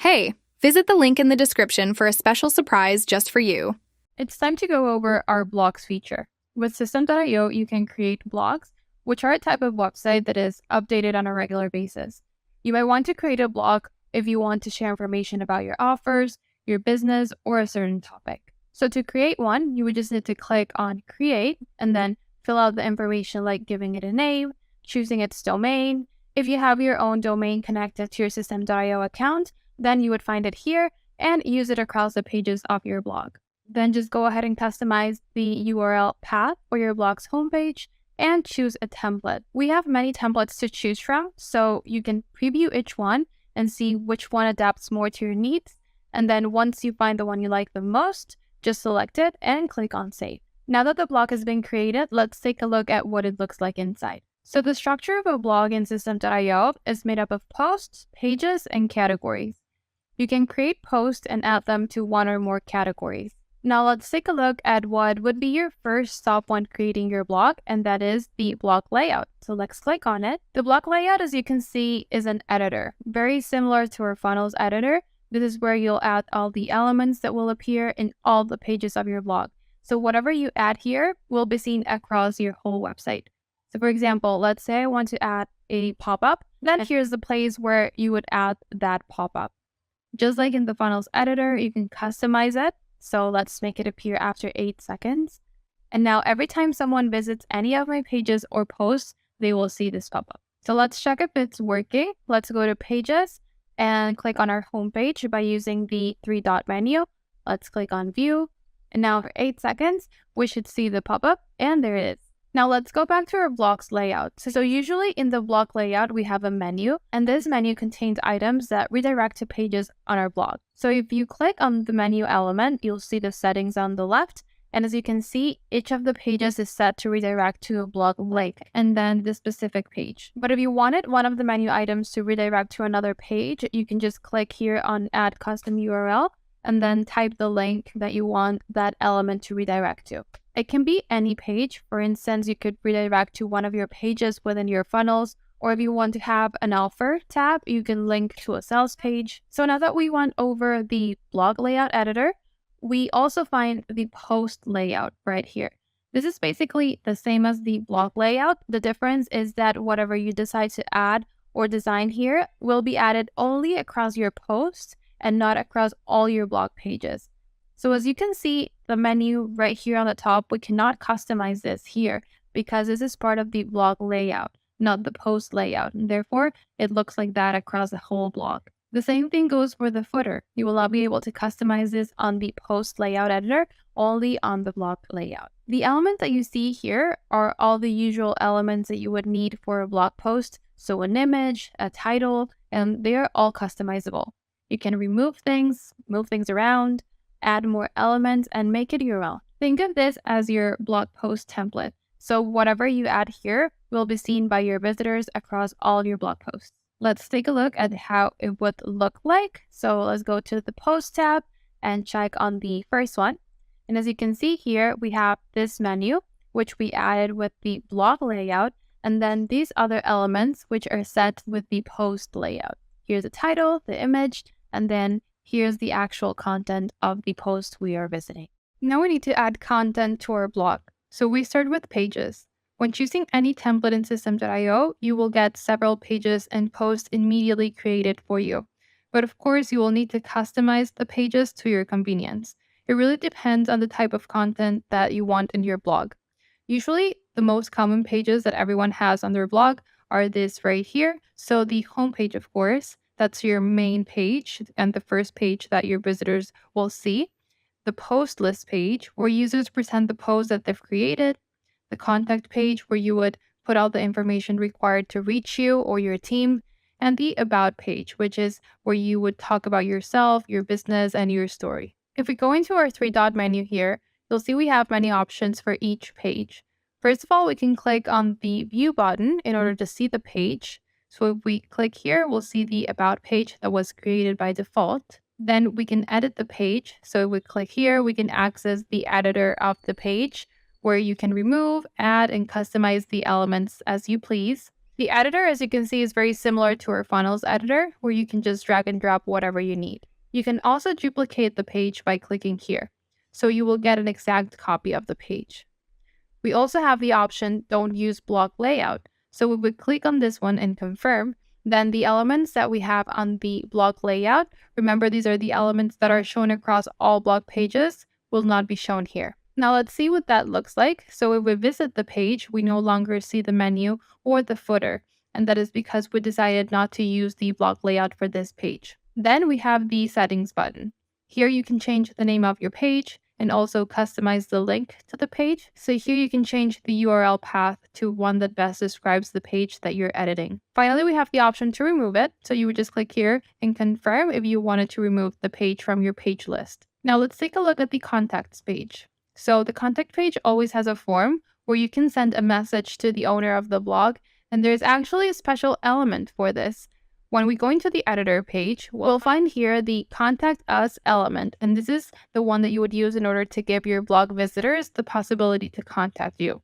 Hey, visit the link in the description for a special surprise just for you. It's time to go over our blogs feature. With System.io, you can create blogs, which are a type of website that is updated on a regular basis. You might want to create a blog if you want to share information about your offers, your business, or a certain topic. So to create one, you would just need to click on Create and then fill out the information like giving it a name, choosing its domain. If you have your own domain connected to your System.io account, then you would find it here and use it across the pages of your blog. Then just go ahead and customize the URL path for your blog's homepage and choose a template. We have many templates to choose from, so you can preview each one and see which one adapts more to your needs. And then once you find the one you like the most, just select it and click on Save. Now that the blog has been created, let's take a look at what it looks like inside. So the structure of a blog in System.io is made up of posts, pages, and categories. You can create posts and add them to one or more categories. Now let's take a look at what would be your first stop when creating your blog, and that is the blog layout. So let's click on it. The blog layout, as you can see, is an editor, very similar to our funnels editor. This is where you'll add all the elements that will appear in all the pages of your blog. So whatever you add here will be seen across your whole website. So for example, let's say I want to add a pop-up, then here's the place where you would add that pop-up. Just like in the funnels editor, you can customize it. So let's make it appear after 8 seconds. And now every time someone visits any of my pages or posts, they will see this pop-up. So let's check if it's working. Let's go to Pages and click on our homepage by using the 3-dot menu. Let's click on View. And now for 8 seconds, we should see the pop-up, and there it is. Now let's go back to our blog's layout. So usually in the blog layout, we have a menu, and this menu contains items that redirect to pages on our blog. So if you click on the menu element, you'll see the settings on the left. And as you can see, each of the pages is set to redirect to a blog link and then the specific page. But if you wanted one of the menu items to redirect to another page, you can just click here on Add Custom URL and then type the link that you want that element to redirect to. It can be any page. For instance, you could redirect to one of your pages within your funnels, or if you want to have an offer tab, you can link to a sales page. So now that we went over the blog layout editor, we also find the post layout right here. This is basically the same as the blog layout. The difference is that whatever you decide to add or design here will be added only across your posts and not across all your blog pages. So as you can see, the menu right here on the top, we cannot customize this here because this is part of the blog layout, not the post layout. And therefore, it looks like that across the whole blog. The same thing goes for the footer. You will not be able to customize this on the post layout editor, only on the blog layout. The elements that you see here are all the usual elements that you would need for a blog post. So an image, a title, and they are all customizable. You can remove things, move things around, add more elements, and make it your own. Think of this as your blog post template. So whatever you add here will be seen by your visitors across all your blog posts. Let's take a look at how it would look like. So let's go to the Post tab and check on the first one. And as you can see here, we have this menu, which we added with the blog layout, and then these other elements, which are set with the post layout. Here's the title, the image, and then here's the actual content of the post we are visiting. Now we need to add content to our blog. So we start with pages. When choosing any template in System.io, you will get several pages and posts immediately created for you. But of course, you will need to customize the pages to your convenience. It really depends on the type of content that you want in your blog. Usually, the most common pages that everyone has on their blog are this right here. So the homepage, of course, that's your main page and the first page that your visitors will see. The post list page, where users present the posts that they've created. The contact page, where you would put all the information required to reach you or your team. And the about page, which is where you would talk about yourself, your business, and your story. If we go into our 3-dot menu here, you'll see we have many options for each page. First of all, we can click on the View button in order to see the page. So if we click here, we'll see the About page that was created by default. Then we can edit the page. So if we click here, we can access the editor of the page where you can remove, add, and customize the elements as you please. The editor, as you can see, is very similar to our funnels editor, where you can just drag and drop whatever you need. You can also duplicate the page by clicking here, so you will get an exact copy of the page. We also have the option don't use block layout. So we would click on this one and confirm. Then the elements that we have on the block layout, remember these are the elements that are shown across all blog pages, will not be shown here. Now let's see what that looks like. So if we visit the page, we no longer see the menu or the footer. And that is because we decided not to use the block layout for this page. Then we have the settings button. Here you can change the name of your page and also customize the link to the page. So here you can change the URL path to one that best describes the page that you're editing. Finally, we have the option to remove it. So you would just click here and confirm if you wanted to remove the page from your page list. Now let's take a look at the contacts page. So the contact page always has a form where you can send a message to the owner of the blog. And there's actually a special element for this. When we go into the editor page, we'll find here the Contact Us element, and this is the one that you would use in order to give your blog visitors the possibility to contact you.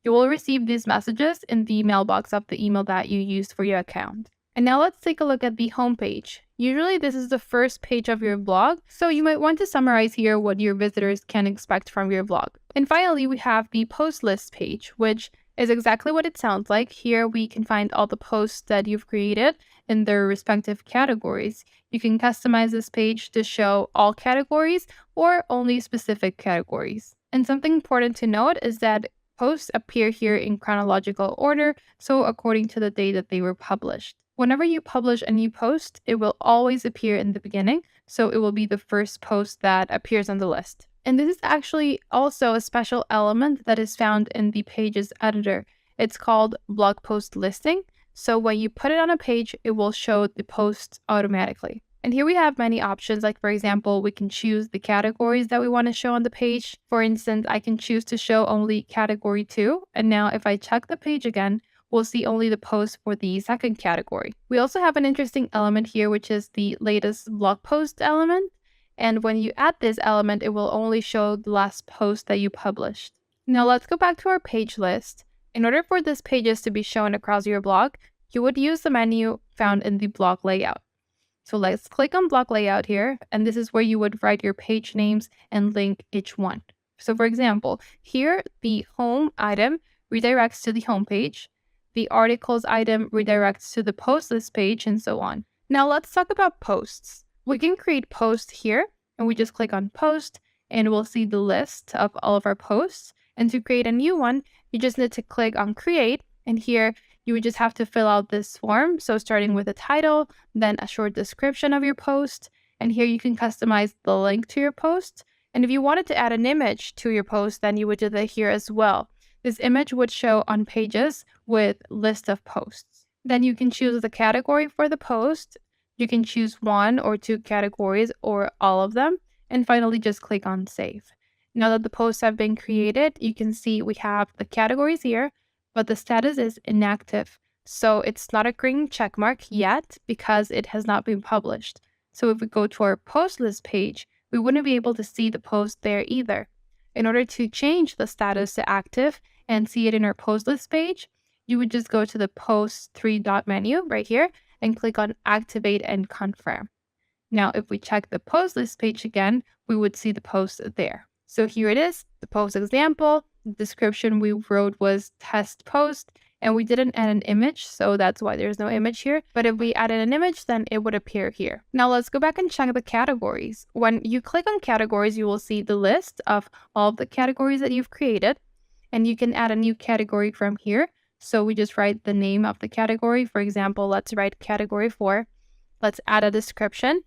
You will receive these messages in the mailbox of the email that you used for your account. And now let's take a look at the home page. Usually this is the first page of your blog, so you might want to summarize here what your visitors can expect from your blog. And finally, we have the post list page, which is exactly what it sounds like. Here we can find all the posts that you've created in their respective categories. You can customize this page to show all categories or only specific categories. And something important to note is that posts appear here in chronological order, so according to the date that they were published. Whenever you publish a new post, it will always appear in the beginning, so it will be the first post that appears on the list. And this is actually also a special element that is found in the pages editor. It's called blog post listing. So when you put it on a page, it will show the posts automatically. And here we have many options. Like for example, we can choose the categories that we want to show on the page. For instance, I can choose to show only category 2. And now if I check the page again, we'll see only the post for the second category. We also have an interesting element here, which is the latest blog post element. And when you add this element, it will only show the last post that you published. Now let's go back to our page list. In order for these pages to be shown across your blog, you would use the menu found in the blog layout. So let's click on blog layout here, and this is where you would write your page names and link each one. So for example, here the home item redirects to the home page, the articles item redirects to the post list page, and so on. Now let's talk about posts. We can create posts here, and we just click on post, and we'll see the list of all of our posts. And to create a new one, you just need to click on create, and here you would just have to fill out this form. So starting with a title, then a short description of your post, and here you can customize the link to your post. And if you wanted to add an image to your post, then you would do that here as well. This image would show on pages with list of posts. Then you can choose the category for the post. You can choose 1 or 2 categories or all of them. And finally, just click on save. Now that the posts have been created, you can see we have the categories here, but the status is inactive. So it's not a green check mark yet because it has not been published. So if we go to our post list page, we wouldn't be able to see the post there either. In order to change the status to active and see it in our post list page, you would just go to the post 3-dot menu right here and click on activate and confirm. Now, if we check the post list page again, we would see the post there. So here it is, the post example. The description we wrote was test post, and we didn't add an image, so that's why there's no image here. But if we added an image, then it would appear here. Now let's go back and check the categories. When you click on categories, you will see the list of all of the categories that you've created, and you can add a new category from here. So we just write the name of the category. For example, let's write category 4. Let's add a description.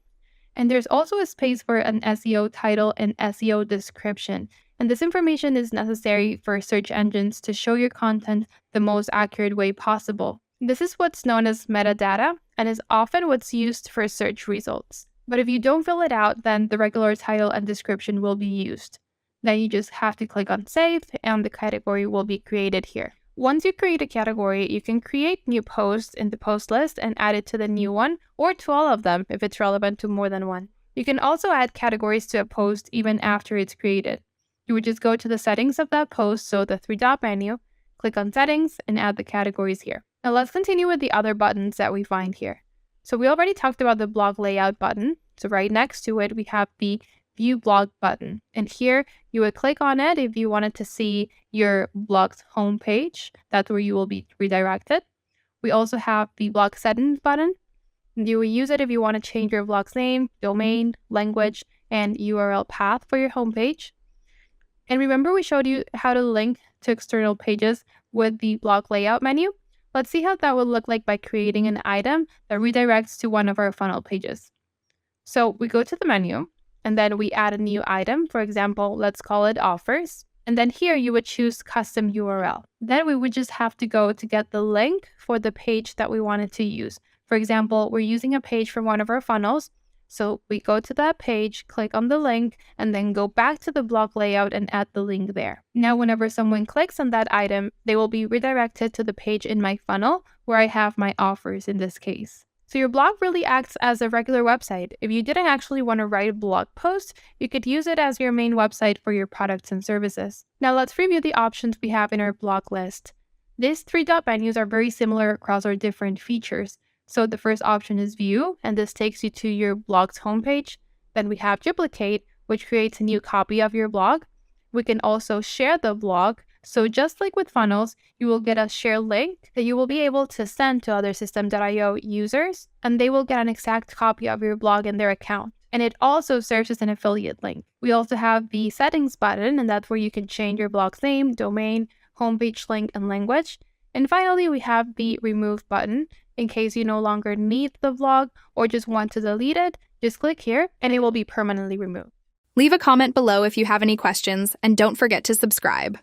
And there's also a space for an SEO title and SEO description. And this information is necessary for search engines to show your content the most accurate way possible. This is what's known as metadata and is often what's used for search results. But if you don't fill it out, then the regular title and description will be used. Then you just have to click on save and the category will be created here. Once you create a category, you can create new posts in the post list and add it to the new one or to all of them if it's relevant to more than one. You can also add categories to a post even after it's created. You would just go to the settings of that post, so the 3-dot menu, click on settings and add the categories here. Now let's continue with the other buttons that we find here. So we already talked about the blog layout button. So right next to it, we have the view blog button. And here you would click on it if you wanted to see your blog's homepage. That's where you will be redirected. We also have the blog settings button. You will use it if you want to change your blog's name, domain, language, and URL path for your homepage. And remember we showed you how to link to external pages with the blog layout menu? Let's see how that would look like by creating an item that redirects to one of our funnel pages. So we go to the menu, and then we add a new item. For example, let's call it offers. And then here you would choose custom URL. Then we would just have to go to get the link for the page that we wanted to use. For example, we're using a page from one of our funnels. So we go to that page, click on the link, and then go back to the blog layout and add the link there. Now, whenever someone clicks on that item, they will be redirected to the page in my funnel where I have my offers in this case. So your blog really acts as a regular website. If you didn't actually want to write a blog post, you could use it as your main website for your products and services. Now let's review the options we have in our blog list. These 3-dot menus are very similar across our different features. So the first option is view, and this takes you to your blog's homepage. Then we have duplicate, which creates a new copy of your blog. We can also share the blog. So just like with funnels, you will get a share link that you will be able to send to other System.io users, and they will get an exact copy of your blog in their account. And it also serves as an affiliate link. We also have the settings button, and that's where you can change your blog's name, domain, homepage link, and language. And finally, we have the remove button. In case you no longer need the blog or just want to delete it, just click here and it will be permanently removed. Leave a comment below if you have any questions, and don't forget to subscribe.